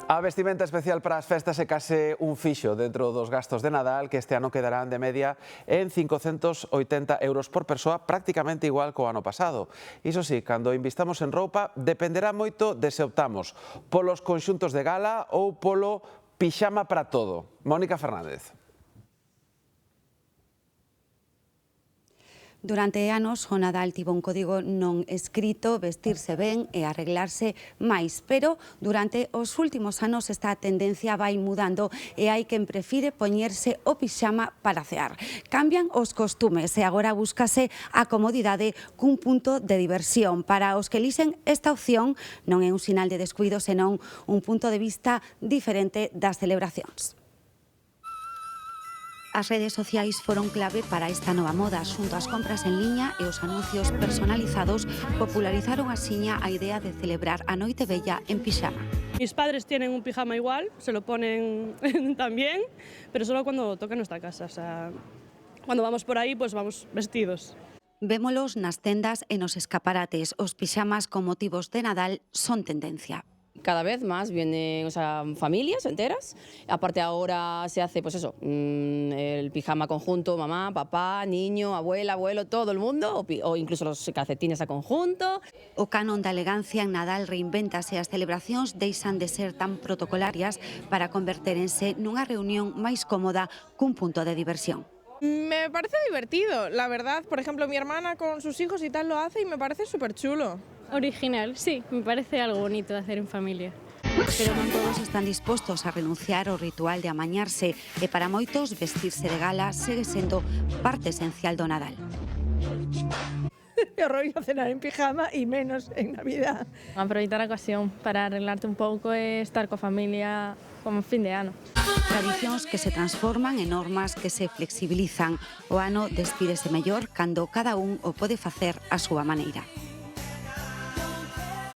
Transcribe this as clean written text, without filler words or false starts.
A vestimenta especial para as festas é case un fixo dentro dos gastos de Nadal, que este ano quedarán de media en 580 euros por persoa, prácticamente igual co ano pasado. Iso sí, cando invistamos en roupa, dependerá moito de se optamos polos conxuntos de gala ou polo pixama para todo. Mónica Fernández. Durante anos o Nadal tivo un código non escrito, vestirse ben e arreglarse máis, pero durante os últimos anos esta tendencia vai mudando e hai quen prefire poñerse o pixama para cear. Cambian os costumes e agora búscase a comodidade cun punto de diversión. Para os que elixen esta opción non é un sinal de descuido, senón un punto de vista diferente das celebracións. As redes sociais foron clave para esta nova moda. Xunto ás compras en liña e os anuncios personalizados, popularizaron axiña a idea de celebrar a noite vella en pixama. Mis padres tienen un pijama igual, se lo ponen también, pero solo cuando toca nuestra casa. O sea, cuando vamos por ahí, pues vamos vestidos. Vémolos nas tendas e nos escaparates. Os pixamas con motivos de Nadal son tendencia. Cada vez más vienen, familias enteras. Aparte ahora se hace, pues eso, el pijama conjunto, mamá, papá, niño, abuela, abuelo, todo el mundo, o incluso los calcetines a conjunto. O canon da elegancia en Nadal reinvéntase, as celebracións deixan de ser tan protocolarias para convertérense nunha reunión máis cómoda cun punto de diversión. Me parece divertido, la verdad. Por ejemplo, mi hermana con sus hijos y tal lo hace y me parece súper chulo. Original, sí, me parece algo bonito de hacer en familia. Pero non todos están dispostos a renunciar ao ritual de amañarse e para moitos vestirse de gala segue sendo parte esencial do Nadal. Me horroriza cenar en pijama y menos en Navidad. Aproveitar a ocasión para arreglarte un pouco e estar coa familia como fin de ano. Tradicións que se transforman en normas que se flexibilizan. O ano despídese mellor cando cada un o pode facer a súa maneira.